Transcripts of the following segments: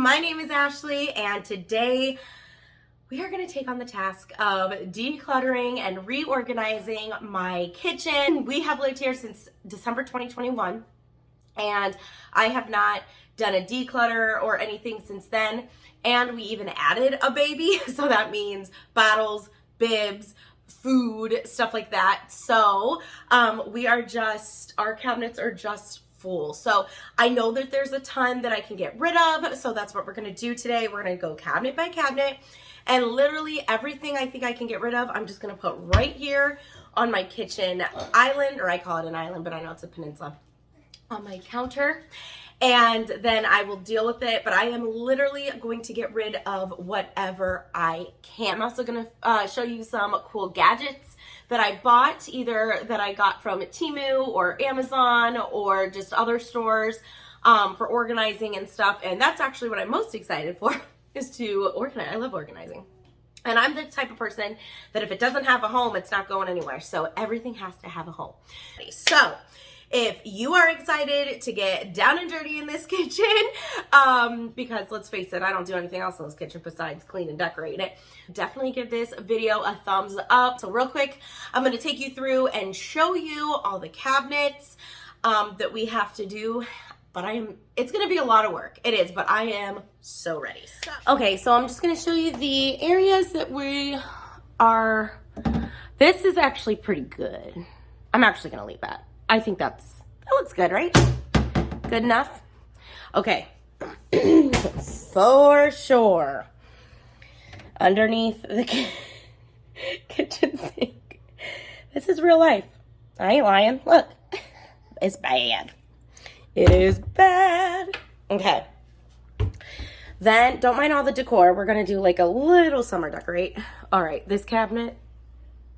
my name is Ashley, and today we are going to take on the task of decluttering and reorganizing my kitchen. We have lived here since December 2021, and I have not done a declutter or anything since then, and we even added a baby, so that means bottles, bibs, food, stuff like that. So our cabinets are just full. So I know that there's a ton that I can get rid of, so that's what we're gonna do today. We're gonna go cabinet by cabinet, and literally everything I think I can get rid of, I'm just gonna put right here on my kitchen island, or I call it an island, but I know it's a peninsula, on my counter. And then I will deal with it, but I am literally going to get rid of whatever I can. I'm also gonna show you some cool gadgets that I bought, either that I got from Temu or Amazon or just other stores for organizing and stuff. And that's actually what I'm most excited for, is to organize. I love organizing. And I'm the type of person that if it doesn't have a home, it's not going anywhere. So everything has to have a home. So if you are excited to get down and dirty in this kitchen, because let's face it, I don't do anything else in this kitchen besides clean and decorate it, definitely give this video a thumbs up. So real quick, I'm going to take you through and show you all the cabinets that we have to do. But it's going to be a lot of work. It is, but I am so ready. Okay, so I'm just going to show you the areas that we are. This is actually pretty good. I'm actually going to leave that. I think that looks good, right? Good enough? Okay. For sure. Underneath the kitchen sink. This is real life. I ain't lying. Look. It's bad. It is bad. Okay. Then, don't mind all the decor. We're going to do like a little summer decorate. All right. This cabinet,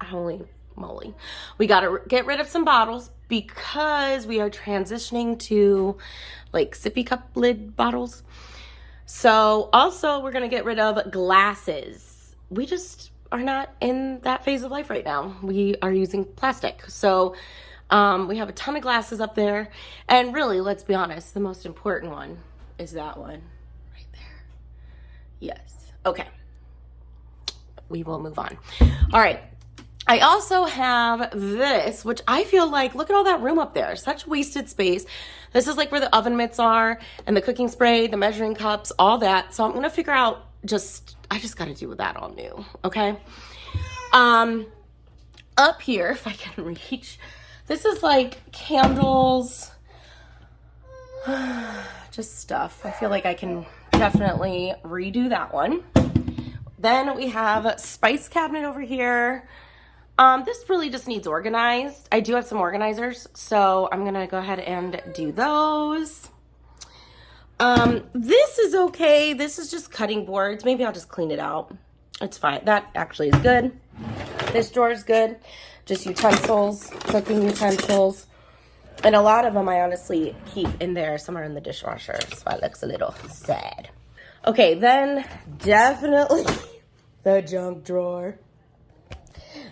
holy moly. We got to get rid of some bottles because we are transitioning to like sippy cup lid bottles. So also we're going to get rid of glasses. We just are not in that phase of life right now. We are using plastic. So we have a ton of glasses up there. And really, let's be honest, the most important one is that one right there. Yes. Okay. We will move on. All right. I also have this, which I feel like, look at all that room up there. Such wasted space. This is like where the oven mitts are, and the cooking spray, the measuring cups, all that. So I'm going to figure out I just got to do that all new. Okay. Up here, if I can reach, this is like candles, just stuff. I feel like I can definitely redo that one. Then we have a spice cabinet over here. This really just needs organized. I do have some organizers, so I'm going to go ahead and do those. This is okay. This is just cutting boards. Maybe I'll just clean it out. It's fine. That actually is good. This drawer is good. Just utensils, cooking utensils. And a lot of them I honestly keep in there. Some are in the dishwasher, so it looks a little sad. Okay, then definitely the junk drawer.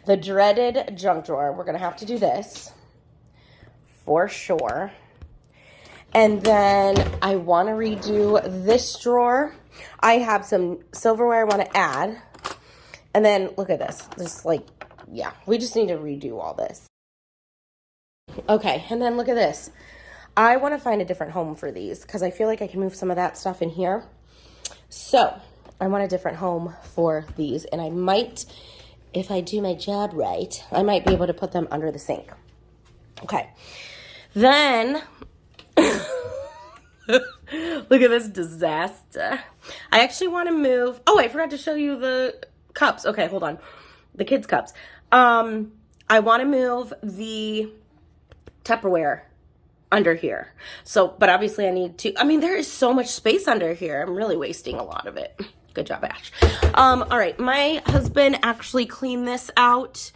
The dreaded junk drawer. We're going to have to do this for sure. And then I want to redo this drawer. I have some silverware I want to add. And then look at this. Just like, yeah, we just need to redo all this. Okay, and then look at this. I want to find a different home for these because I feel like I can move some of that stuff in here. So I want a different home for these. And I might, if I do my job right, I might be able to put them under the sink. Okay. Then, look at this disaster. I actually want to move. Oh, I forgot to show you the cups. Okay, hold on. The kids' cups. I want to move the Tupperware under here. So, but obviously I need to, there is so much space under here. I'm really wasting a lot of it. Good job, Ash. All right, my husband actually cleaned this out,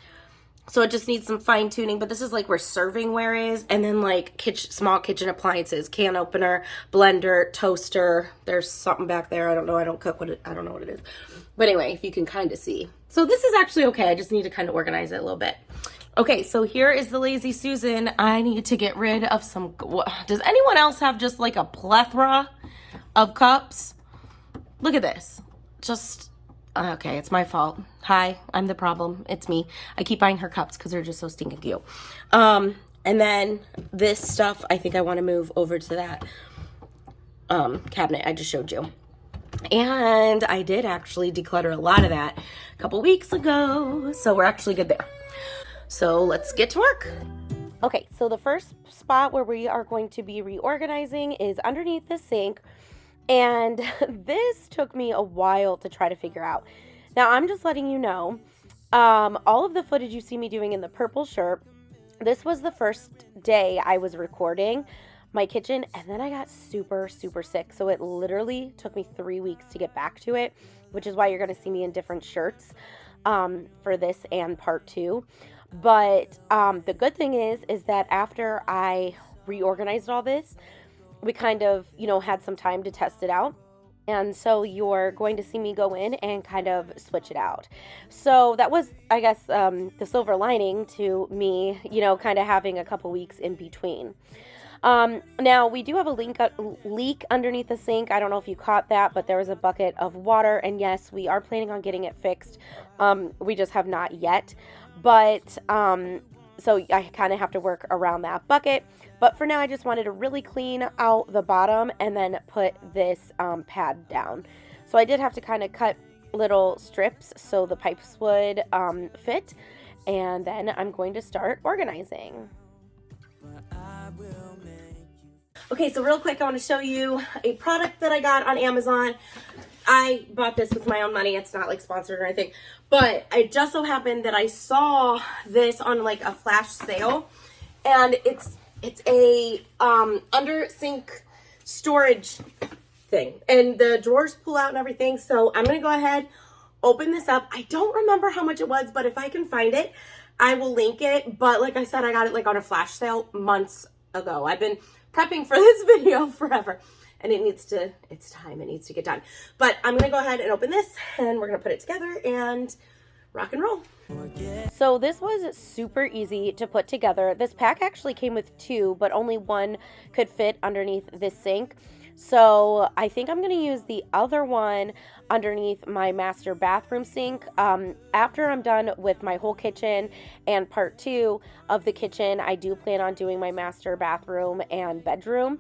so it just needs some fine tuning, but this is like where servingware is, and then like small kitchen appliances, can opener, blender, toaster. There's something back there. I don't know. I don't cook I don't know what it is. But anyway, if you can kind of see. So this is actually okay. I just need to kind of organize it a little bit. Okay, so here is the Lazy Susan. I need to get rid of some, does anyone else have just like a plethora of cups? Look at this. Just, okay, it's my fault. Hi, I'm the problem. It's me. I keep buying her cups because they're just so stinking cute. And then this stuff, I think I want to move over to that cabinet I just showed you. And I did actually declutter a lot of that a couple weeks ago. So we're actually good there. So let's get to work. Okay, so the first spot where we are going to be reorganizing is underneath the sink. And this took me a while to try to figure out. Now, I'm just letting you know, all of the footage you see me doing in the purple shirt, this was the first day I was recording my kitchen, and then I got super, super sick. So it literally took me 3 weeks to get back to it, which is why you're going to see me in different shirts for this and part 2. But the good thing is that after I reorganized all this, we kind of, had some time to test it out. And so you're going to see me go in and kind of switch it out. So that was, I guess, the silver lining to me, kind of having a couple weeks in between. Now, we do have a leak underneath the sink. I don't know if you caught that, but there was a bucket of water. And yes, we are planning on getting it fixed. We just have not yet. But so I kind of have to work around that bucket. But for now, I just wanted to really clean out the bottom and then put this pad down. So I did have to kind of cut little strips so the pipes would fit. And then I'm going to start organizing. Okay, so real quick, I want to show you a product that I got on Amazon. I bought this with my own money. It's not like sponsored or anything, but it just so happened that I saw this on like a flash sale, and it's a under sink storage thing, and the drawers pull out and everything. So I'm gonna go ahead, open this up. I don't remember how much it was, but if I can find it, I will link it. But like I said, I got it like on a flash sale months ago. I've been prepping for this video forever, and it's time, it needs to get done. But I'm gonna go ahead and open this, and we're gonna put it together and rock and roll. So this was super easy to put together. This pack actually came with 2, but only one could fit underneath this sink. So I think I'm going to use the other one underneath my master bathroom sink. After I'm done with my whole kitchen and part 2 of the kitchen, I do plan on doing my master bathroom and bedroom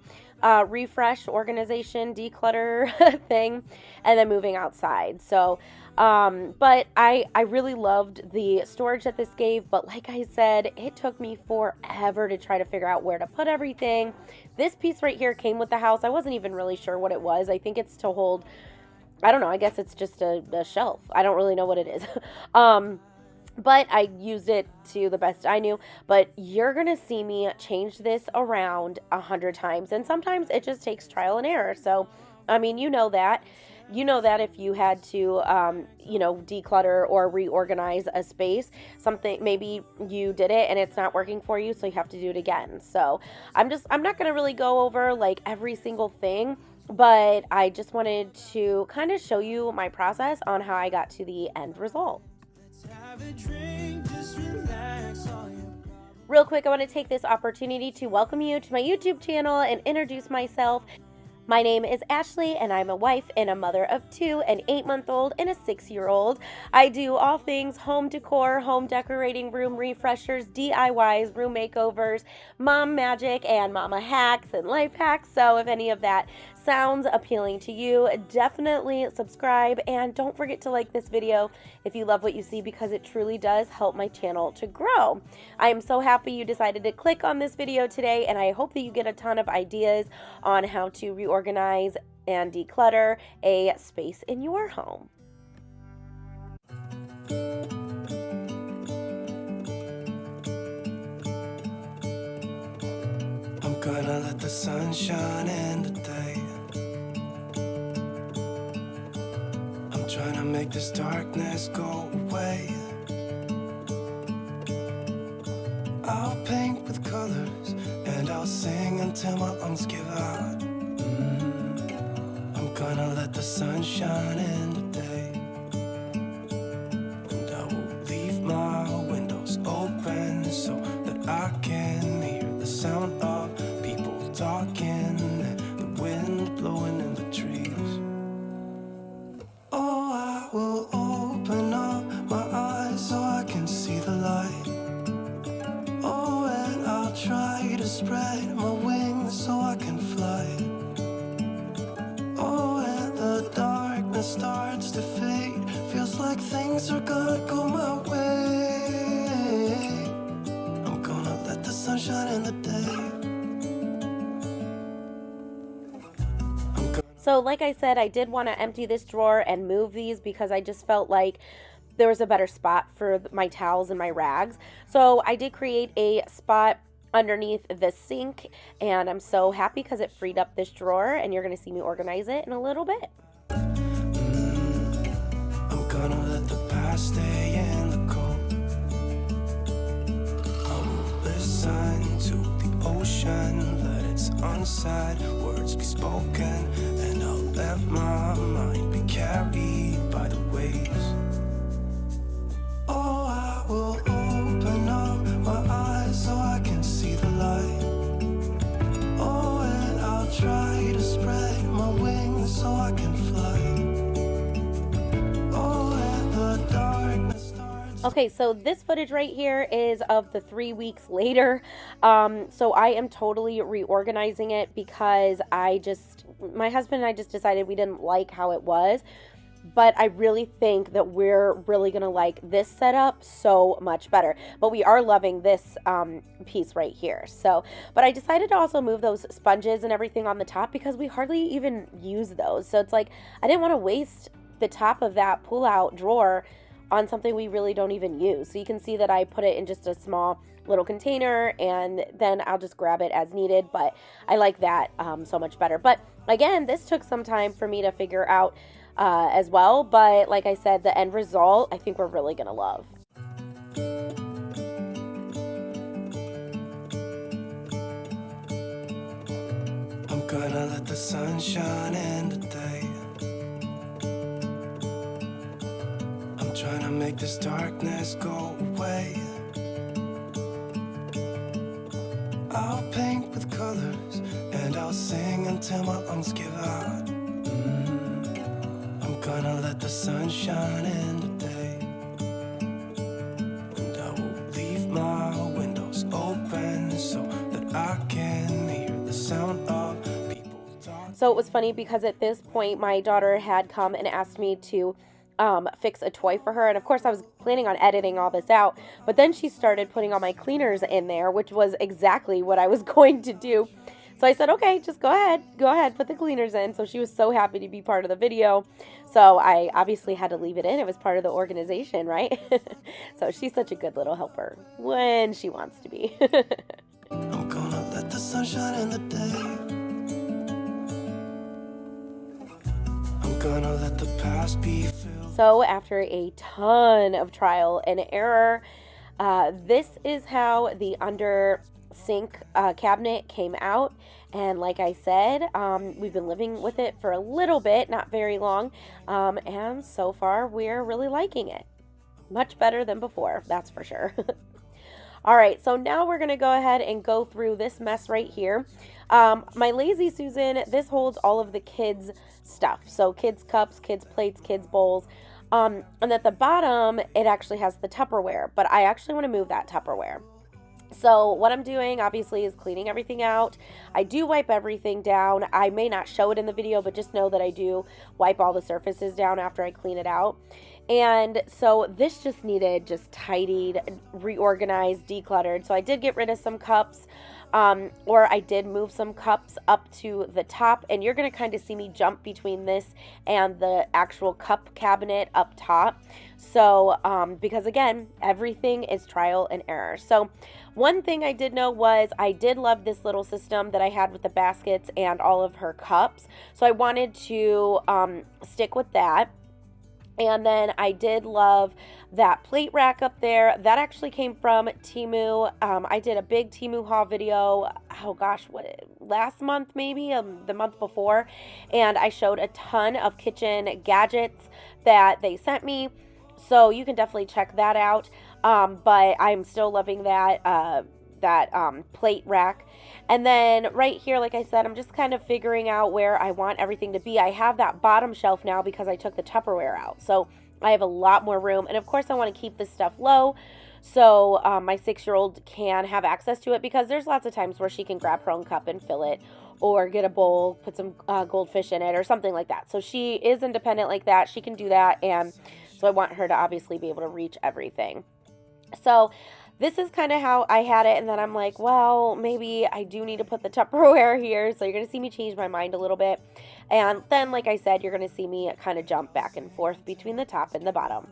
refresh, organization, declutter thing, and then moving outside. So but I really loved the storage that this gave, but like I said, it took me forever to try to figure out where to put everything. This piece right here came with the house. I wasn't even really sure what it was. I think it's to hold, I don't know, I guess it's just a shelf. I don't really know what it is. But I used it to the best I knew. But you're going to see me change this around 100 times. And sometimes it just takes trial and error. So, I mean, you know that. You know that if you had to, declutter or reorganize a space, maybe you did it and it's not working for you, so you have to do it again. So I'm not going to really go over like every single thing, but I just wanted to kind of show you my process on how I got to the end result. Real quick, I want to take this opportunity to welcome you to my YouTube channel and introduce myself. My name is Ashley, and I'm a wife and a mother of 2, an 8-month-old and a 6-year-old. I do all things home decor, home decorating, room refreshers, DIYs, room makeovers, mom magic, and mama hacks and life hacks. So if any of that sounds appealing to you, definitely subscribe, and don't forget to like this video if you love what you see, because it truly does help my channel to grow. I am so happy you decided to click on this video today, and I hope that you get a ton of ideas on how to reorganize and declutter a space in your home. I'm gonna let the sun shine in today. I'm trying to make this darkness go away. I'll paint with colors and I'll sing until my lungs give out. I'm gonna let the sun shine in today. And I will leave my windows open so that I can hear the sound of people talking and the wind blowing in the trees. spread my wings so I can fly. Oh, and the darkness starts to fade. Feels like things are gonna go my way. I'm gonna let the sun shine in the day. So like I said, I did want to empty this drawer and move these because I just felt like there was a better spot for my towels and my rags. So I did create a spot underneath the sink, and I'm so happy because it freed up this drawer, and you're going to see me organize it in a little bit. I'm gonna let the past stay in the cold. I will listen to the ocean, let its unsaid words be spoken, and I'll let my mind be carried by the waves. Oh, I will open up my eyes so I can see the light. Oh, and I'll try to spread my wings so I can fly. Oh, and the darkness starts. Okay, so this footage right here is of the 3 weeks later. So I am totally reorganizing it because my husband and I just decided we didn't like how it was. But I really think that we're really going to like this setup so much better. But we are loving this piece right here. So, but I decided to also move those sponges and everything on the top because we hardly even use those. So it's like, I didn't want to waste the top of that pull-out drawer on something we really don't even use. So you can see that I put it in just a small little container, and then I'll just grab it as needed. But I like that so much better. But again, this took some time for me to figure out as well, but like I said, the end result I think we're really gonna love. I'm gonna let the sun shine in the day. I'm trying to make this darkness go away. I'll paint with colors and I'll sing until my lungs give out. I'm gonna let the sun shine in the day, and I will leave my windows open so that I can hear the sound of people talking. So it was funny because at this point my daughter had come and asked me to fix a toy for her, and of course I was planning on editing all this out, but then she started putting all my cleaners in there, which was exactly what I was going to do. So I said, okay, just go ahead, put the cleaners in. So she was so happy to be part of the video. So I obviously had to leave it in. It was part of the organization, right? So she's such a good little helper when she wants to be. I'm gonna let the sun shine in the day. I'm gonna let the past be filled. So after a ton of trial and error, this is how the under sink cabinet came out. And like I said, we've been living with it for a little bit, not very long, and so far we're really liking it. Much better than before, that's for sure. All right, so now we're gonna go ahead and go through this mess right here. My Lazy Susan, this holds all of the kids stuff, so kids cups, kids plates, kids bowls. And at the bottom it actually has the Tupperware, but I actually want to move that Tupperware. So what I'm doing obviously is cleaning everything out. I do wipe everything down. I may not show it in the video, but just know that I do wipe all the surfaces down after I clean it out. And so this just needed tidied, reorganized, decluttered. So I did get rid of some cups, or I did move some cups up to the top, and you're going to kind of see me jump between this and the actual cup cabinet up top. So because again, everything is trial and error. So one thing I did know was I did love this little system that I had with the baskets and all of her cups. So I wanted to stick with that. And then I did love that plate rack up there. That actually came from Temu. I did a big Temu haul video, oh gosh, last month maybe, the month before. And I showed a ton of kitchen gadgets that they sent me. So you can definitely check that out. But I'm still loving that plate rack. And then right here, like I said, I'm just kind of figuring out where I want everything to be. I have that bottom shelf now because I took the Tupperware out. So I have a lot more room. And of course I want to keep this stuff low. So my 6-year-old can have access to it because there's lots of times where she can grab her own cup and fill it, or get a bowl, put some goldfish in it or something like that. So she is independent like that. She can do that. And so I want her to obviously be able to reach everything. So this is kind of how I had it. And then I'm like, well, maybe I do need to put the Tupperware here. So you're going to see me change my mind a little bit. And then, like I said, you're going to see me kind of jump back and forth between the top and the bottom.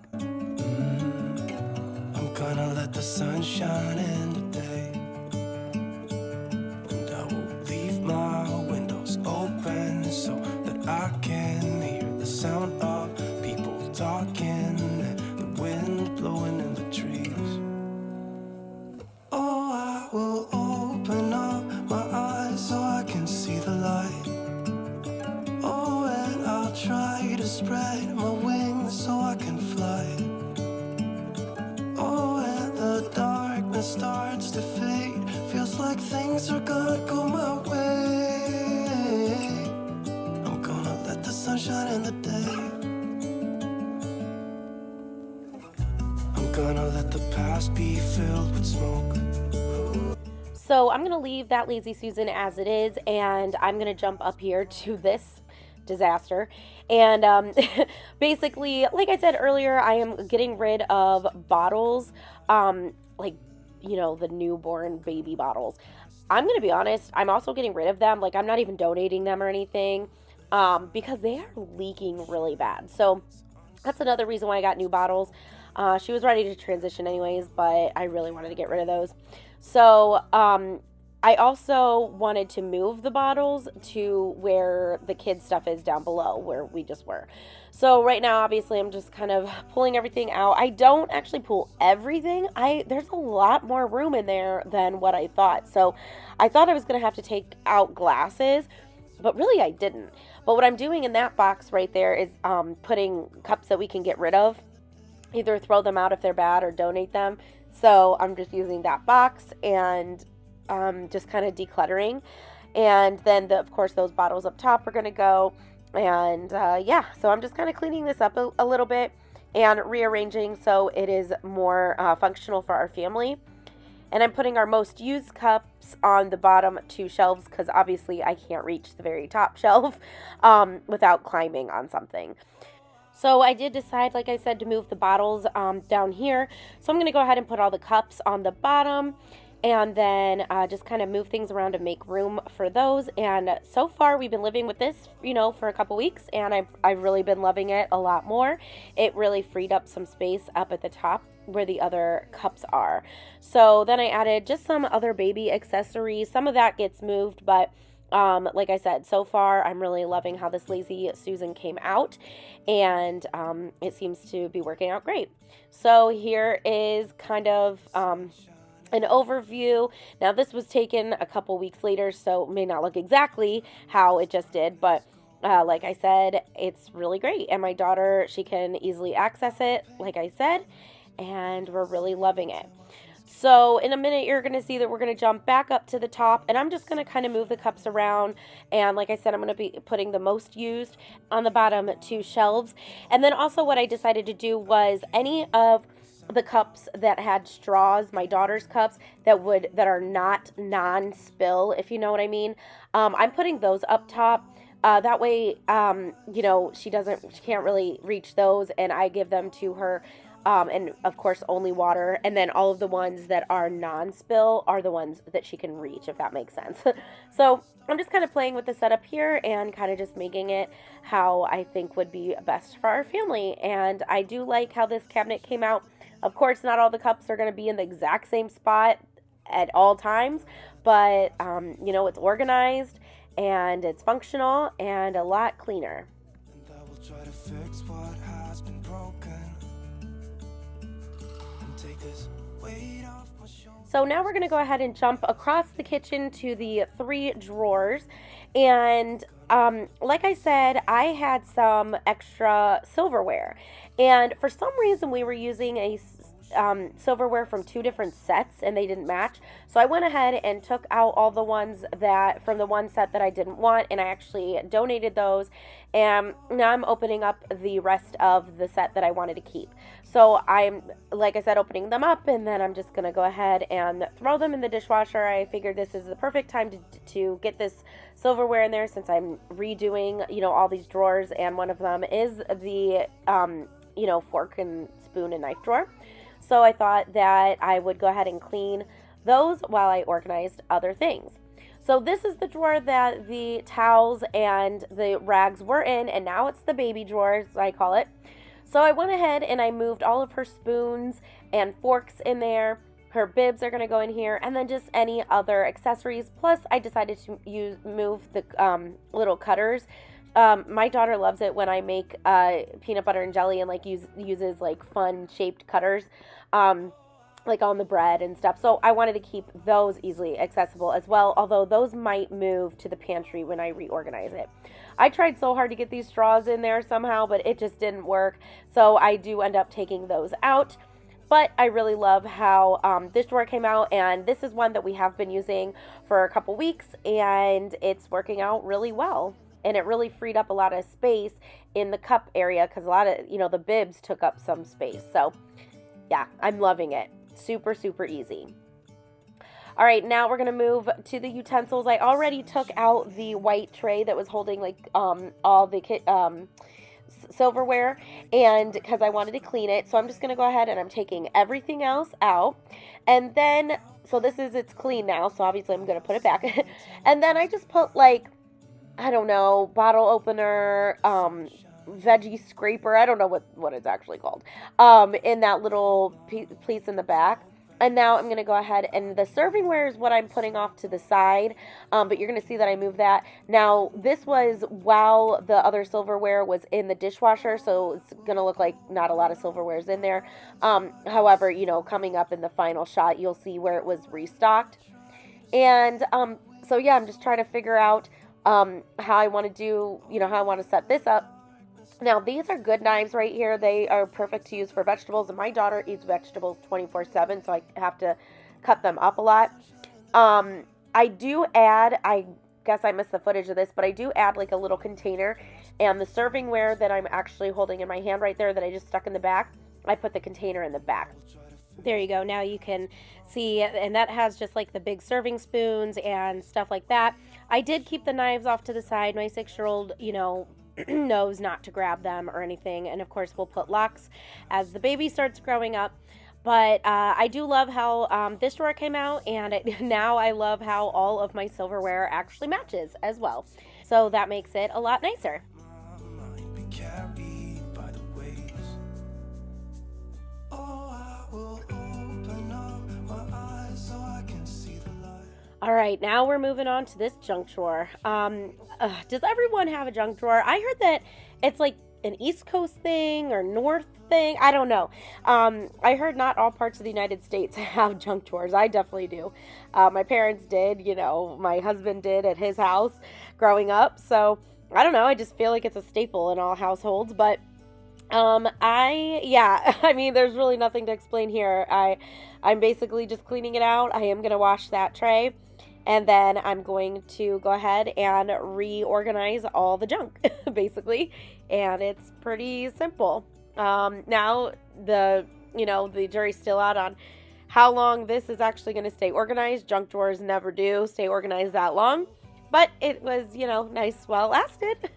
I'm gonna let the sun shine in today, and I will leave my windows open so that I can hear the sound of people talking and the wind blowing in the trees. Oh, I will open up my eyes so I can see the light. Oh, and I'll try to spread my wings so I can fly. Oh, and the darkness starts to fade. Feels like things are gonna go my way. I'm gonna let the sun shine in the day. I'm gonna let the past be filled with smoke. So I'm going to leave that Lazy Susan as it is, and I'm going to jump up here to this disaster. And basically, like I said earlier, I am getting rid of bottles, like, you know, the newborn baby bottles. I'm going to be honest, I'm also getting rid of them. Like, I'm not even donating them or anything, because they are leaking really bad. So that's another reason why I got new bottles. She was ready to transition anyways, but I really wanted to get rid of those. So I also wanted to move the bottles to where the kids' stuff is down below, where we just were. So right now, obviously, I'm just kind of pulling everything out. I don't actually pull everything. There's a lot more room in there than what I thought. So I thought I was going to have to take out glasses, but really I didn't. But what I'm doing in that box right there is putting cups that we can get rid of. Either throw them out if they're bad or donate them. So I'm just using that box and just kind of decluttering. And then, of course, those bottles up top are going to go. And yeah, so I'm just kind of cleaning this up a little bit and rearranging so it is more functional for our family. And I'm putting our most used cups on the bottom 2 shelves because obviously I can't reach the very top shelf without climbing on something. So I did decide, like I said, to move the bottles down here. So I'm going to go ahead and put all the cups on the bottom and then just kind of move things around to make room for those. And so far we've been living with this, you know, for a couple weeks, and I've really been loving it a lot more. It really freed up some space up at the top where the other cups are. So then I added just some other baby accessories. Some of that gets moved, but like I said, so far I'm really loving how this Lazy Susan came out, and it seems to be working out great. So here is kind of an overview. Now this was taken a couple weeks later, so it may not look exactly how it just did, but like I said, it's really great. And my daughter, she can easily access it, like I said, and we're really loving it. So in a minute, you're going to see that we're going to jump back up to the top, and I'm just going to kind of move the cups around. And like I said, I'm going to be putting the most used on the bottom 2 shelves. And then also what I decided to do was any of the cups that had straws, my daughter's cups that are not non-spill, if you know what I mean. I'm putting those up top. That way, you know, she can't really reach those, and I give them to her. And of course only water, and then all of the ones that are non-spill are the ones that she can reach, if that makes sense. So I'm just kind of playing with the setup here and kind of just making it how I think would be best for our family. And I do like how this cabinet came out. Of course, not all the cups are going to be in the exact same spot at all times, but you know, it's organized and it's functional and a lot cleaner. And I will try to fix what has been broken. So now we're going to go ahead and jump across the kitchen to the 3 drawers. And like I said, I had some extra silverware. And for some reason, we were using a silverware from 2 different sets and they didn't match. So I went ahead and took out all the ones that from the one set that I didn't want, and I actually donated those. And now I'm opening up the rest of the set that I wanted to keep. So I'm, like I said, opening them up, and then I'm just going to go ahead and throw them in the dishwasher. I figured this is the perfect time to get this silverware in there, since I'm redoing, all these drawers, and one of them is the, fork and spoon and knife drawer. So I thought that I would go ahead and clean those while I organized other things. So this is the drawer that the towels and the rags were in, and now it's the baby drawer, as I call it. So I went ahead and I moved all of her spoons and forks in there. Her bibs are going to go in here, and then just any other accessories. Plus, I decided to move the little cutters. My daughter loves it when I make peanut butter and jelly and uses fun shaped cutters. On the bread and stuff. So I wanted to keep those easily accessible as well, although those might move to the pantry when I reorganize it. I tried so hard to get these straws in there somehow, but it just didn't work. So I do end up taking those out. But I really love how this drawer came out, and this is one that we have been using for a couple weeks, and it's working out really well. And it really freed up a lot of space in the cup area, because a lot of, the bibs took up some space. So yeah, I'm loving it. Super, super easy. All right, now we're going to move to the utensils. I already took out the white tray that was holding all the silverware, and because I wanted to clean it. So I'm just going to go ahead and I'm taking everything else out. And then, so it's clean now. So obviously I'm going to put it back. And then I just put I don't know, bottle opener, veggie scraper, I don't know what it's actually called, in that little piece in the back. And now I'm going to go ahead, and the servingware is what I'm putting off to the side, but you're going to see that I moved that. Now, this was while the other silverware was in the dishwasher, so it's going to look like not a lot of silverware is in there. However, coming up in the final shot, you'll see where it was restocked. And so yeah, I'm just trying to figure out how I want to do, how I want to set this up. Now, these are good knives right here. They are perfect to use for vegetables, and my daughter eats vegetables 24/7, so I have to cut them up a lot. I do add, I guess I missed the footage of this, but I do add a little container, and the servingware that I'm actually holding in my hand right there that I just stuck in the back, I put the container in the back. There you go. Now you can see, and that has just the big serving spoons and stuff like that. I did keep the knives off to the side. My 6-year-old, knows not to grab them or anything. And of course, we'll put locks as the baby starts growing up. But I do love how this drawer came out, and now I love how all of my silverware actually matches as well. So that makes it a lot nicer. All right, now we're moving on to this junk drawer. Does everyone have a junk drawer? I heard that it's an East Coast thing or North thing. I don't know. I heard not all parts of the United States have junk drawers. I definitely do. My parents did, my husband did at his house growing up. So I don't know. I just feel like it's a staple in all households. But I mean, there's really nothing to explain here. I'm basically just cleaning it out. I am going to wash that tray. And then I'm going to go ahead and reorganize all the junk, basically. And it's pretty simple. Now, the jury's still out on how long this is actually going to stay organized. Junk drawers never do stay organized that long. But it was, nice while it lasted.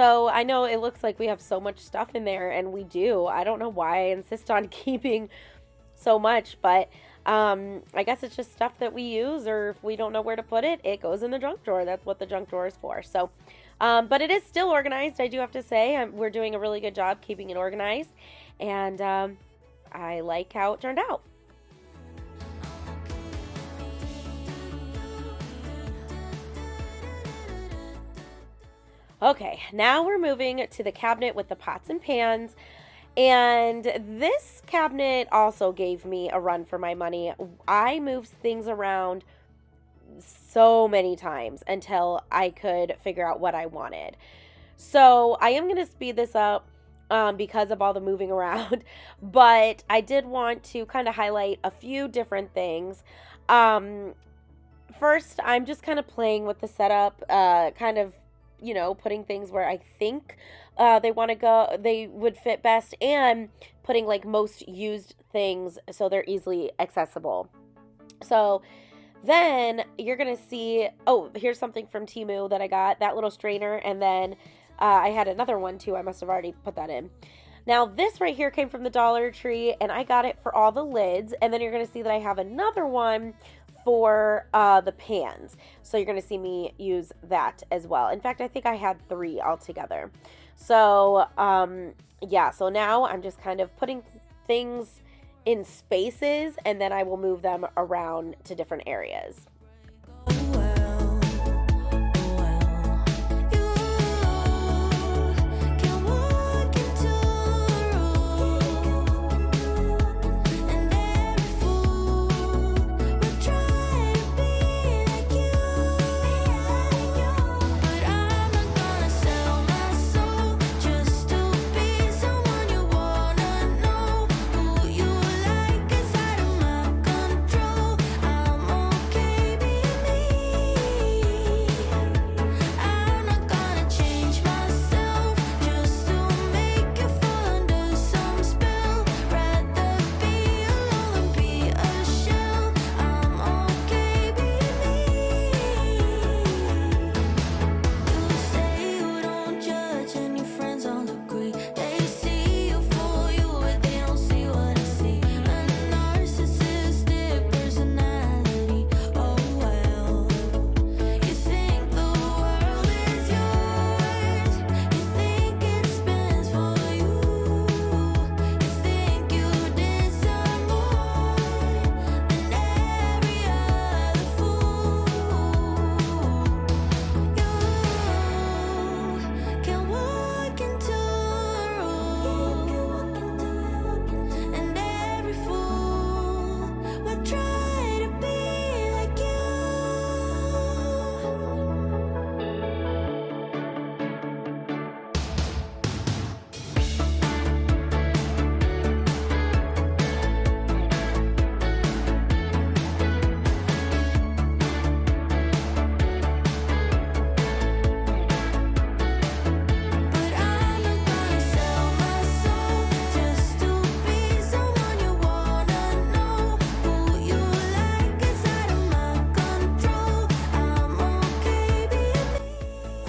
So I know it looks like we have so much stuff in there, and we do. I don't know why I insist on keeping so much, but I guess it's just stuff that we use, or if we don't know where to put it, it goes in the junk drawer. That's what the junk drawer is for. So, but it is still organized, I do have to say. We're doing a really good job keeping it organized, and I like how it turned out. Okay, now we're moving to the cabinet with the pots and pans. And this cabinet also gave me a run for my money. I moved things around so many times until I could figure out what I wanted. So I am going to speed this up because of all the moving around, but I did want to kind of highlight a few different things. First, I'm just kind of playing with the setup, kind of, putting things where I think they would fit best, and putting like most used things so they're easily accessible. So then you're going to see, oh, here's something from Temu that I got, that little strainer, and then I had another one too. I must have already put that in. Now this right here came from the Dollar Tree, and I got it for all the lids, and then you're going to see that I have another one for the pans. So you're going to see me use that as well. In fact, I think I had 3 altogether. So, yeah, so now I'm just kind of putting things in spaces, and then I will move them around to different areas.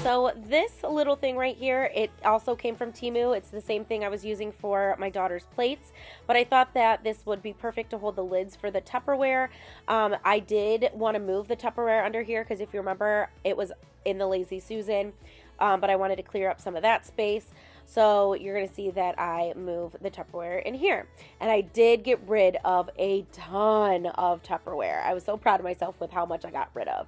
So this little thing right here, it also came from Temu. It's the same thing I was using for my daughter's plates, but I thought that this would be perfect to hold the lids for the Tupperware. I did want to move the Tupperware under here because if you remember, it was in the Lazy Susan, but I wanted to clear up some of that space. So you're going to see that I move the Tupperware in here. And I did get rid of a ton of Tupperware. I was so proud of myself with how much I got rid of.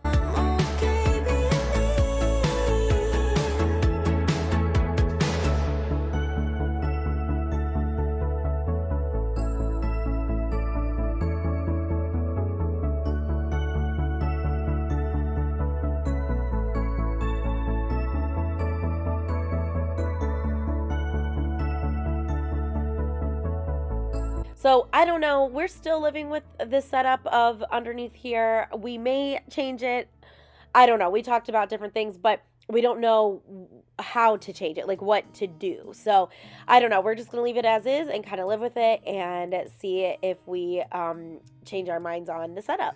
So I don't know, we're still living with this setup of underneath here. We may change it. I don't know. We talked about different things, but we don't know how to change it, like what to do. So I don't know. We're just going to leave it as is and kind of live with it and see if we change our minds on the setup.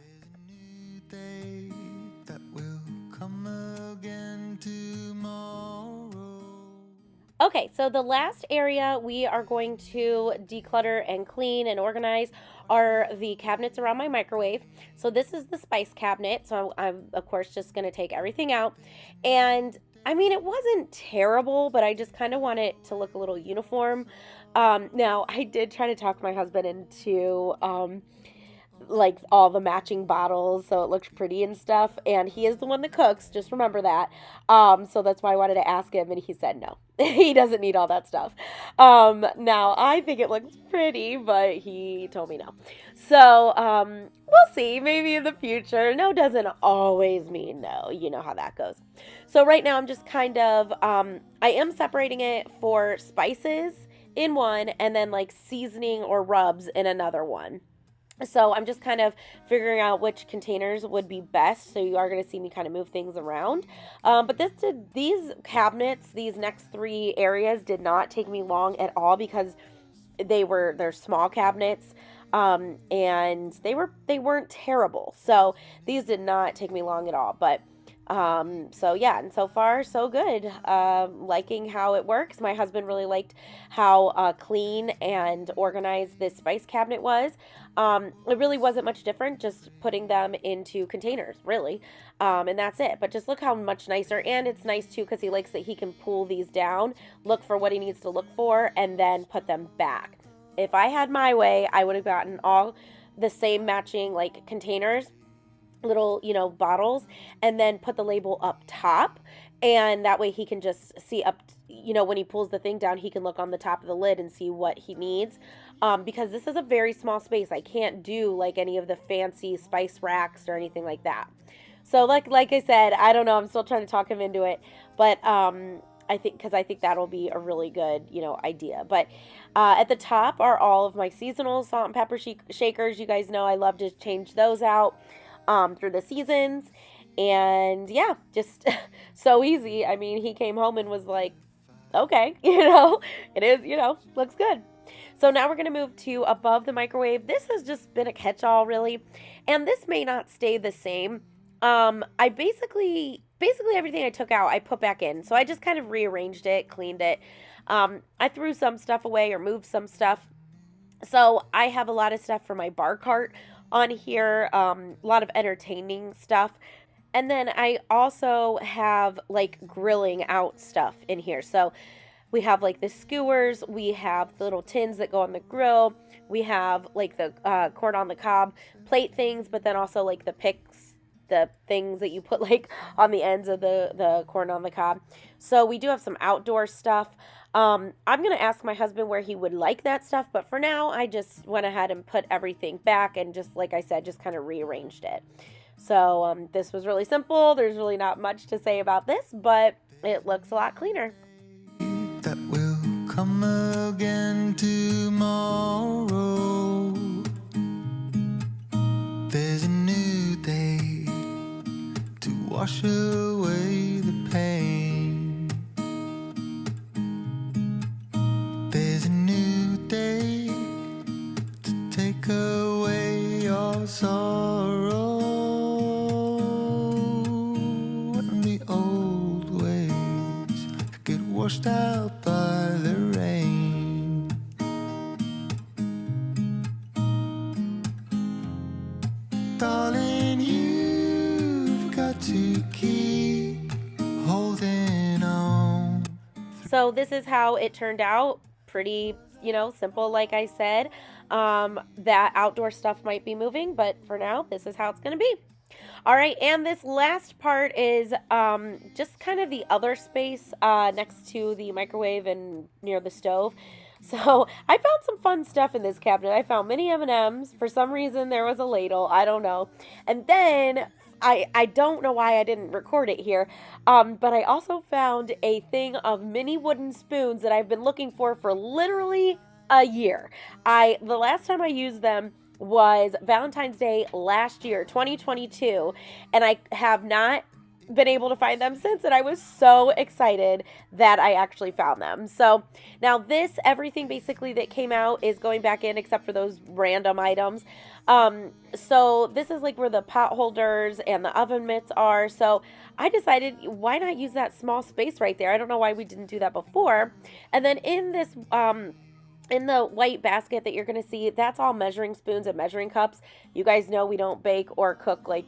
Okay, so the last area we are going to declutter and clean and organize are the cabinets around my microwave. So this is the spice cabinet. So I'm of course just going to take everything out. And I mean, it wasn't terrible, but I just kind of want it to look a little uniform. Now, I did try to talk my husband into like all the matching bottles so it looks pretty and stuff, and he is the one that cooks, just remember that. So that's why I wanted to ask him, and he said no. He doesn't need all that stuff. Now I think it looks pretty, but he told me no. So we'll see, maybe in the future. No doesn't always mean no, you know how that goes. So right now I'm just kind of I am separating it for spices in one, and then like seasoning or rubs in another one. So I'm just kind of figuring out which containers would be best. So you are going to see me kind of move things around. But these cabinets, these next three areas did not take me long at all because they're small cabinets. And they weren't terrible. So these did not take me long at all. But so yeah, and so far so good. Liking how it works. My husband really liked how clean and organized this spice cabinet was. It really wasn't much different, just putting them into containers, really. And that's it. But just look how much nicer. And it's nice too because he likes that he can pull these down, look for what he needs to look for, and then put them back. If I had my way, I would have gotten all the same matching like containers, little, bottles, and then put the label up top. And that way he can just see up, when he pulls the thing down, he can look on the top of the lid and see what he needs. Because this is a very small space. I can't do like any of the fancy spice racks or anything like that. So like I said, I don't know. I'm still trying to talk him into it, but I think that'll be a really good, idea. But at the top are all of my seasonal salt and pepper shakers. You guys know I love to change those out through the seasons. And yeah, just so easy. I mean, he came home and was like, okay, it is, looks good. So now we're going to move to above the microwave. This has just been a catch-all, really. And this may not stay the same. I basically everything I took out, I put back in. So I just kind of rearranged it, cleaned it. I threw some stuff away or moved some stuff. So I have a lot of stuff for my bar cart on here, a lot of entertaining stuff. And then I also have like grilling out stuff in here. So we have like the skewers, we have the little tins that go on the grill, we have like the corn on the cob plate things, but then also like the picks, the things that you put like on the ends of the corn on the cob. So we do have some outdoor stuff. I'm going to ask my husband where he would like that stuff, but for now I just went ahead and put everything back and just like I said, just kind of rearranged it. So this was really simple. There's really not much to say about this, but it looks a lot cleaner. That will come again tomorrow. There's a new day to wash away the pain. There's a new day to take away your sorrow. And the old ways get washed out by the rain. Darling, you've got to keep holding on. So this is how it turned out. Pretty, simple, like I said. That outdoor stuff might be moving, but for now, this is how it's going to be. All right, and this last part is just kind of the other space next to the microwave and near the stove. So I found some fun stuff in this cabinet. I found mini M&Ms. For some reason, there was a ladle. I don't know. And then I don't know why I didn't record it here, but I also found a thing of mini wooden spoons that I've been looking for literally a year. The last time I used them was Valentine's Day last year, 2022, and I have not been able to find them since, and I was so excited that I actually found them. So now everything basically that came out is going back in except for those random items. So this is like where the pot holders and the oven mitts are. So I decided, why not use that small space right there? I don't know why we didn't do that before. And then in this, in the white basket that you're going to see, that's all measuring spoons and measuring cups. You guys know we don't bake or cook like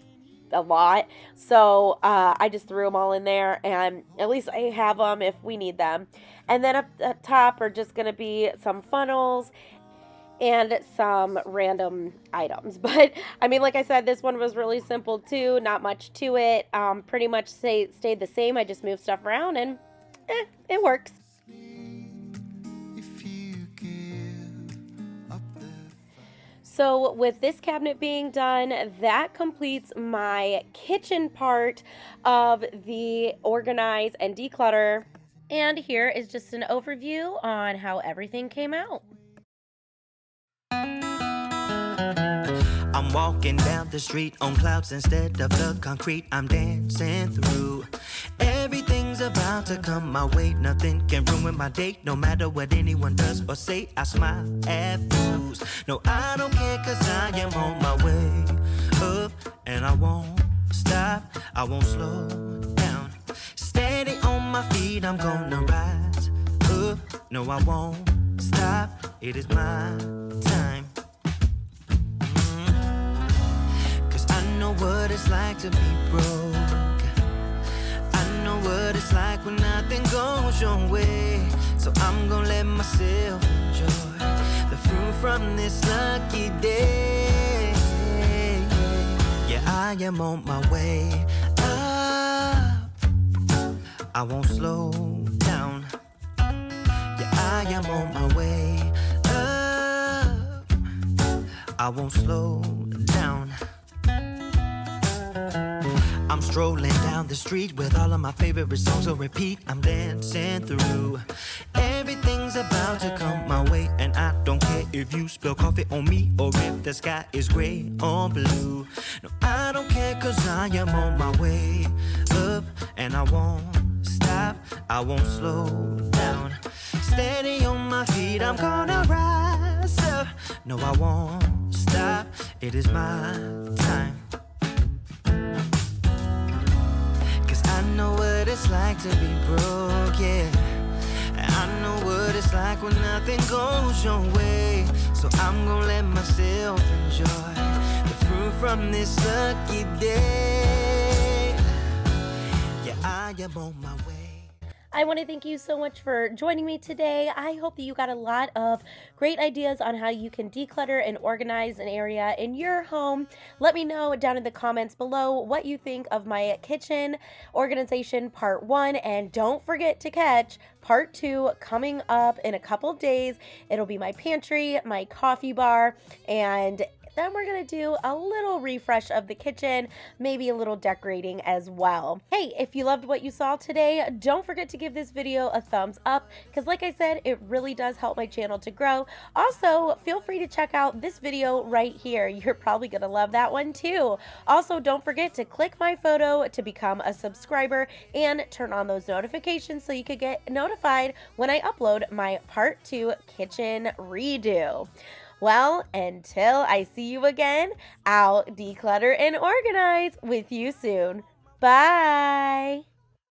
a lot, so I just threw them all in there, and at least I have them if we need them. And then up top are just going to be some funnels and some random items. But I mean, like I said, this one was really simple too, not much to it. Pretty much stayed the same. I just moved stuff around, and it works. So with this cabinet being done, that completes my kitchen part of the organize and declutter. And here is just an overview on how everything came out. I'm walking down the street on clouds instead of the concrete I'm dancing through. Everything's about to come my way. Nothing can ruin my day, no matter what anyone does or say. I smile at fools. No, I don't care, cause I am on my way up, and I won't stop, I won't slow down. Steady on my feet, I'm gonna rise up. No, I won't stop, it is my time. I know what it's like to be broke. I know what it's like when nothing goes your way. So I'm gonna let myself enjoy the fruit from this lucky day. Yeah, I am on my way up, I won't slow down. Yeah, I am on my way up, I won't slow down. I'm strolling down the street with all of my favorite songs on repeat. I'm dancing through. Everything's about to come my way, and I don't care if you spill coffee on me or if the sky is gray or blue. No, I don't care, cause I am on my way up, and I won't stop, I won't slow down. Steady on my feet, I'm gonna rise up. No, I won't stop, it is my time. I know what it's like to be broke, yeah. And I know what it's like when nothing goes your way. So I'm gonna let myself enjoy the fruit from this lucky day. Yeah, I am on my way. I want to thank you so much for joining me today. I hope that you got a lot of great ideas on how you can declutter and organize an area in your home. Let me know down in the comments below what you think of my kitchen organization part 1, and don't forget to catch part 2 coming up in a couple days. It'll be my pantry, my coffee bar, and then we're going to do a little refresh of the kitchen, maybe a little decorating as well. Hey, if you loved what you saw today, don't forget to give this video a thumbs up, because like I said, it really does help my channel to grow. Also, feel free to check out this video right here. You're probably going to love that one too. Also, don't forget to click my photo to become a subscriber and turn on those notifications so you could get notified when I upload my part 2 kitchen redo. Well, until I see you again, I'll declutter and organize with you soon. Bye!